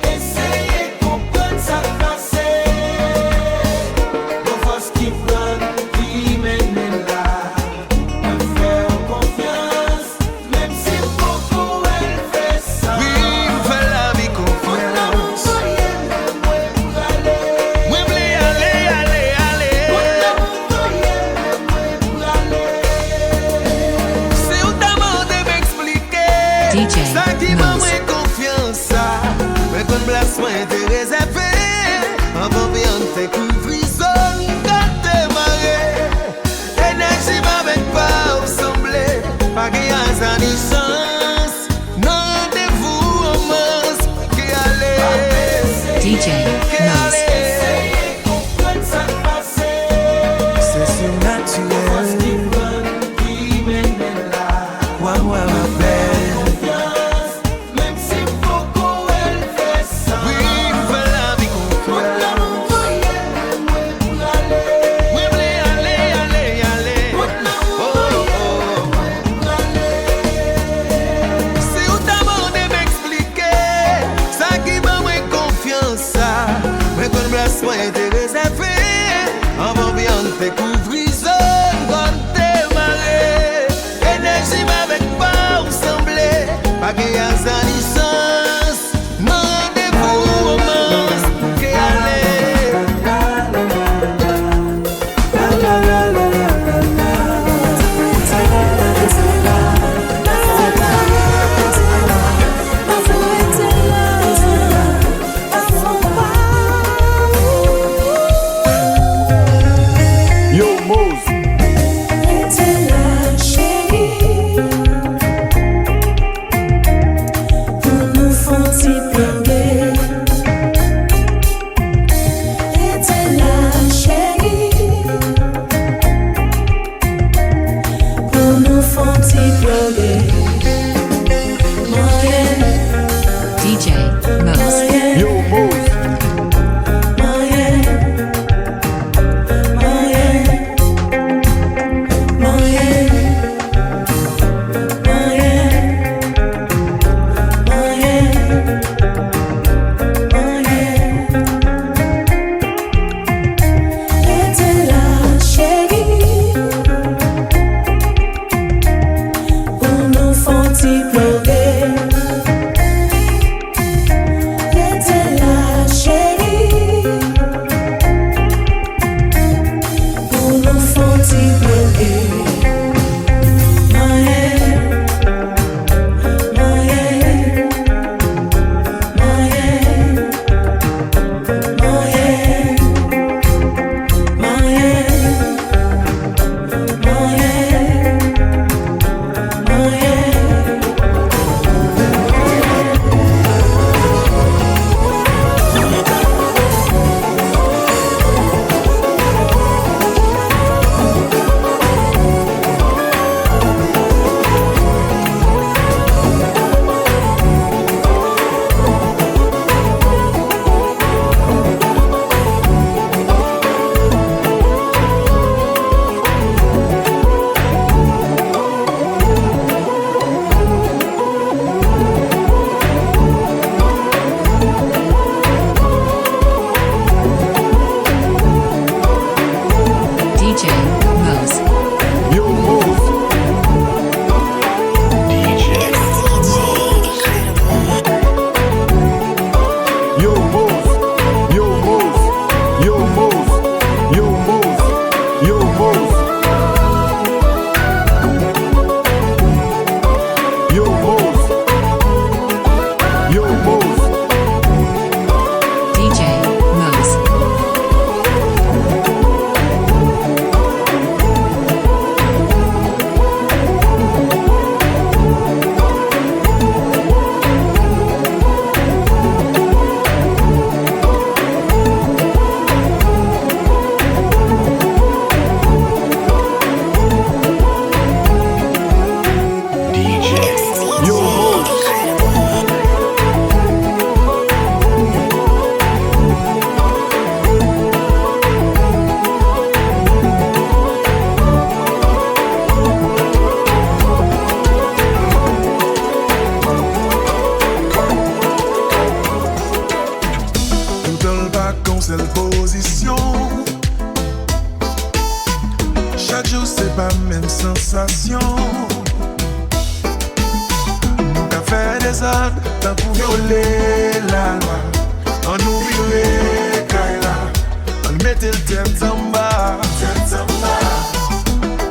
Essayez comprendre ça passé. Nos forces qui prennent, qui mènent là. DJ Mose. DJ Mose. C'est surnaturel. Quoi moi ma belle. Même si beaucoup elle fait ça. Oui, il fait la vie confiance. Oui, aller. Oh. Bagayas à licence, mon rendez-vous romance, que aller. Yo, Mose. DJ Mose. Yo, Mose. DJ Mose. Yo, Mose. Yo, Mose. Yo, Mose. Yo, Mose. Yo, Mose. Yo, Mose. Yo, Mose. Yo, Mose. DJ Mose. Yo, Mose. Tout le vacances, c'est la position. Chaque jour, c'est pas même sensation. Nous qu'a fait des actes, t'as pour violer la loi. On nous virait, Kaila. On mettait le tête en bas.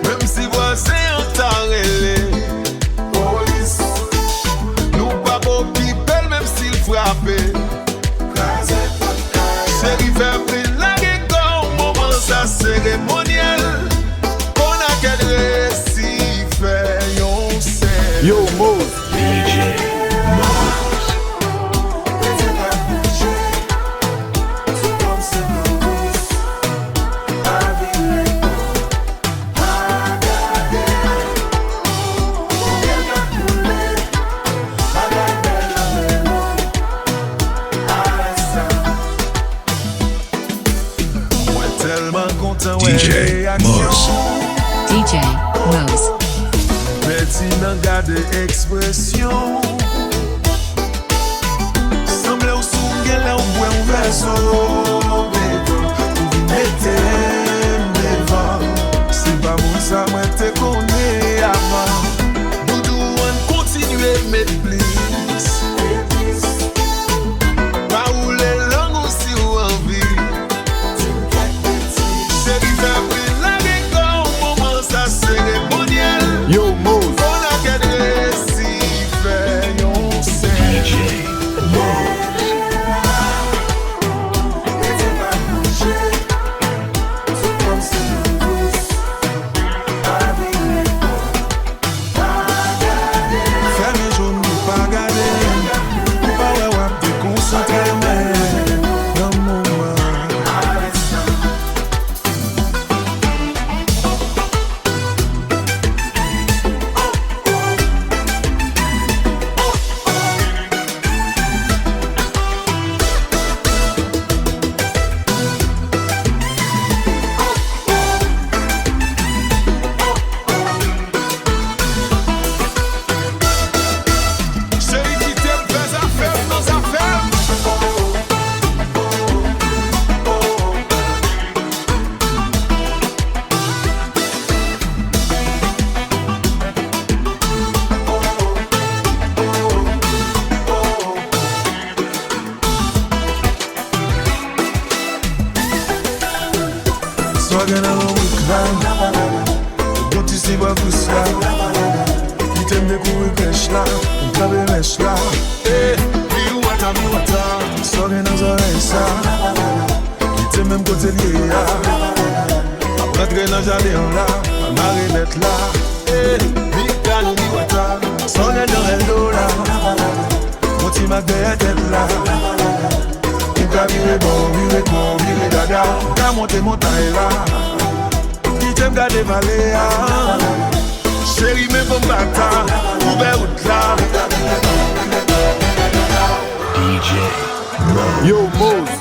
Même si voisin entend les police. Nous pas beau people, même s'il frappait. C'est l'hiver la guégon, moment ça cérémoniel. On a qu'à récit, fait yon sel. Yo, Mose. DJ Mose. DJ Mose. Petit nan gade expression. Semble ou sou gen la ou bwen ou verso. Ou vi mette devan. Si pa moun sa mwen te kone avan. Doudou an kontinue met pli. Bagan nan wik la Bon ti si ba kous la Ki tem de kou e kesh la Mkabe mesh la Mi wata Soge nan zorey sa Ki tem men kote liye ya Apatre nan jardin la Marinet la Mi kanou mi wata Soge nan eldo la Moti mak deye tet la Mka vire bon, vire kon, vire dada Mka monte montay la Ki tem gade vale ya Chéri men bon bata Oube out la DJ Mose. Yo Mose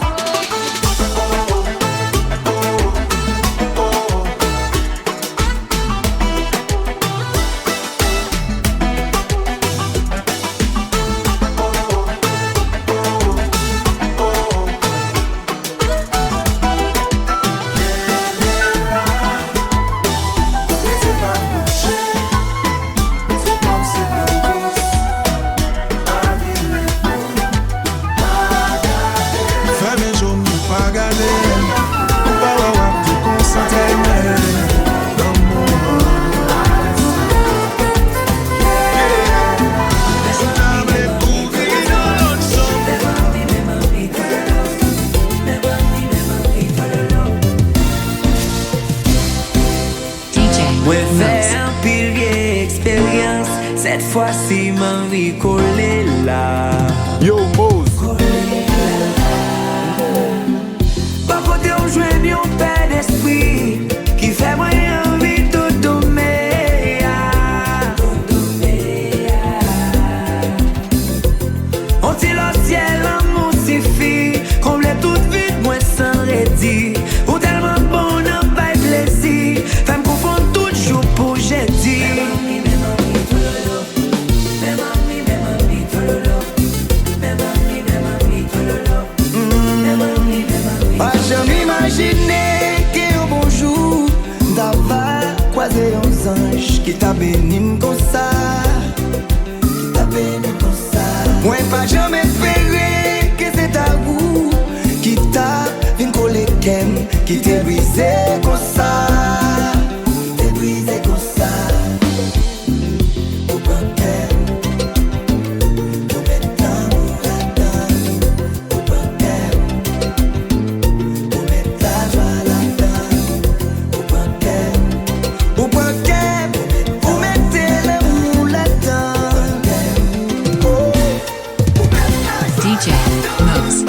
Cette fois-ci, m'en vie collé là. Yo Mose Pas côté on joue un père d'esprit qui fait moi envie de dommer. On tire le ciel en moussifie, comble toute vite, moi sans rédit. Ou tellement bon, n'a pas plaisir. Femme confond tout jour pour j'ai dit. Imaginez qu'un bonjour d'avoir croisé un ange qui t'a béni comme ça, qui t'a béni comme ça. Moi pas jamais espéré que c'est à vous qui t'a venu coller ken, qui t'est brisé comme ça, t'est brisé comme ça. DJ Mose.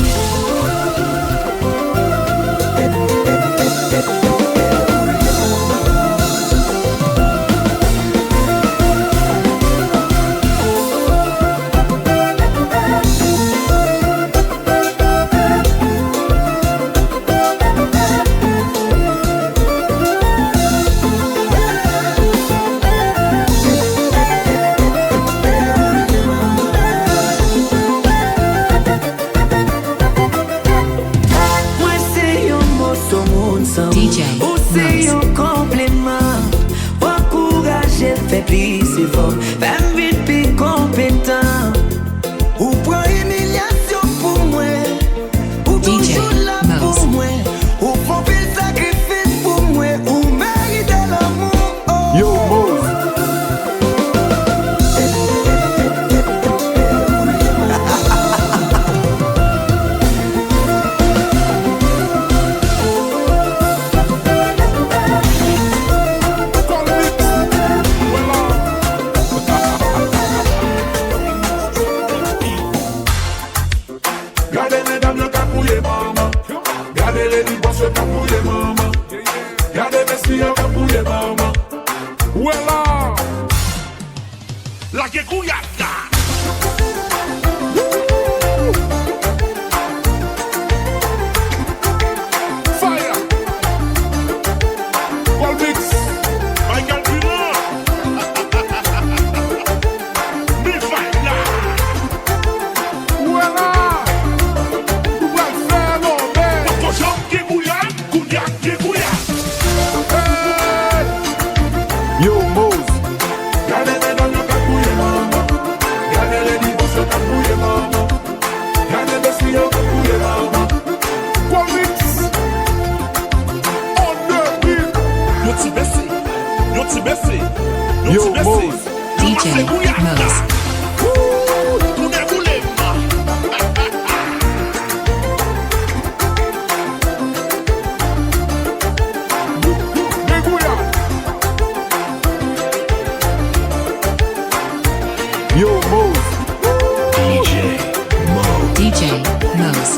DJ Mose.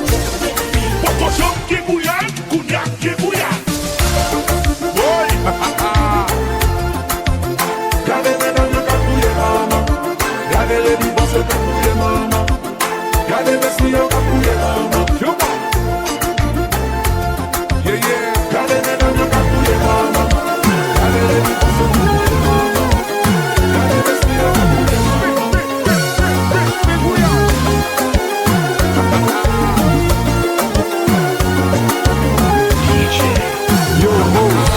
Pokoshop ki bouyan, kounyak ki bouyan. Boy, gade men an yo kapouye mama. Gade le di boss yo kapouye mama. Gade mesi yo kapouye mama. Come on. Yeah, yeah. Gade men an yo kapouye mama. Gade le di boss yo kapouye mama. Gade mesi yo kapouye mama. DJ Yo, Mose.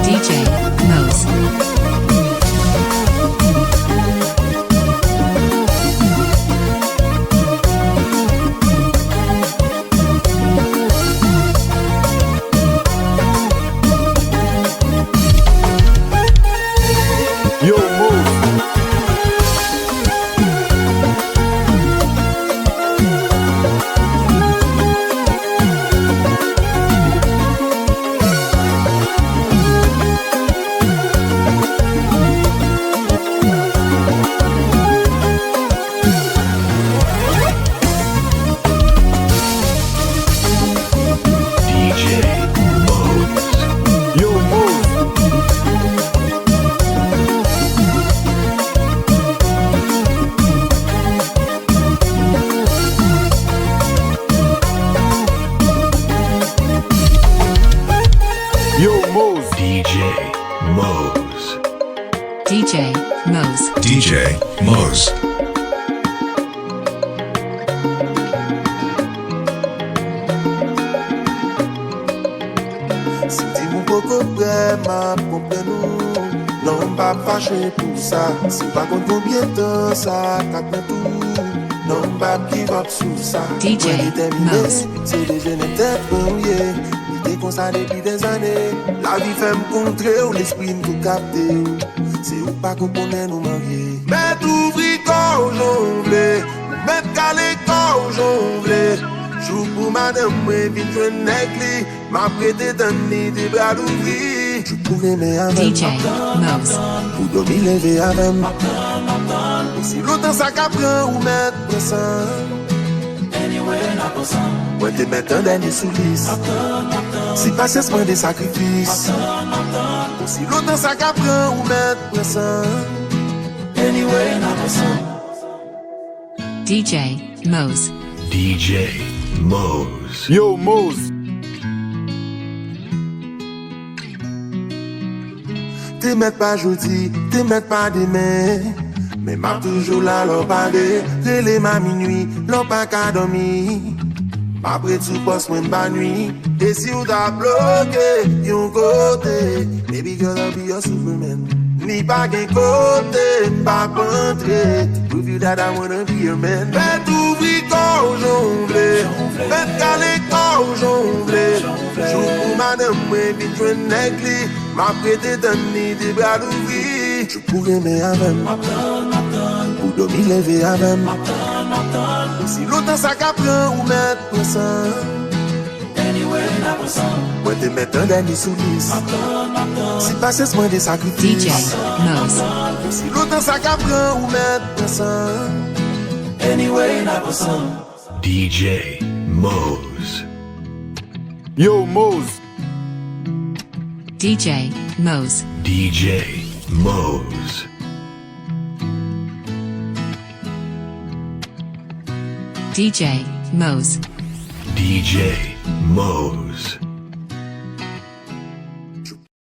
DJ Mose. Yo, Mose. DJ Mose. Yo, Mose. Yo, Mose. DJ Mose. DJ Mose. DJ Mose. Si ti moun poko pre, ma pompe nou. Non pa fache pou sa. Si pa kont konbien tan sa, kak men tou. Non pa give up sou sa. DJ Mwen determine, Mose. se dejene tèt pou ye. Li te konsa depi des anè. La vi fè m kontre ou l'esprit m tou kapte ou. Se ou pa komponen ou marye. Met ouvri kon jongle, met kale kon jongle. Jou pou madame mwen vin jwen nèk li. Ma prete dan ni de bras l'ouvri. Jou pou reme avèm, DJ Mose. pou domi leve avèm. Si l'autant sa ka pran ou met presan. Mwen te met an denye sou lis. Si pases mwen de sakrifis. Si l'autant sa ka pran ou met presan. DJ Mose. DJ Mose. Yo, Mose. Te met pa jodi, te met pa demen. Men map toujou la lò pa de. Rele ma minui, lò pa ka domi. Ma pret sou pos mwen ba nui. E si ou ta bloke, yon kote. Baby girl, I'll be your superman. Ni pa gen kote, pa pantre. To prove you that I wanna be your man. Met ouvri kon jongle, met kale kon jongle. Jou pou madame mwen vin jwen nèk li. Ma prete dan ni de bras l'ouvri. Jou pou reme avèm, pou domi leve avèm. Si l'autant sa ka pran ou met presan. Mwen te met an denye sou lis. Si pases mwen de sakrifis. DJ Mose. Si l'autant sa ka pran ou met presan. DJ Mose. Yo, Mose. DJ Mose. DJ Mose. DJ Mose. DJ Mose.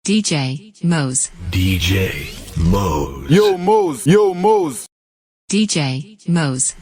DJ Mose. DJ Mose. Yo, Mose. Yo, Mose. DJ Mose.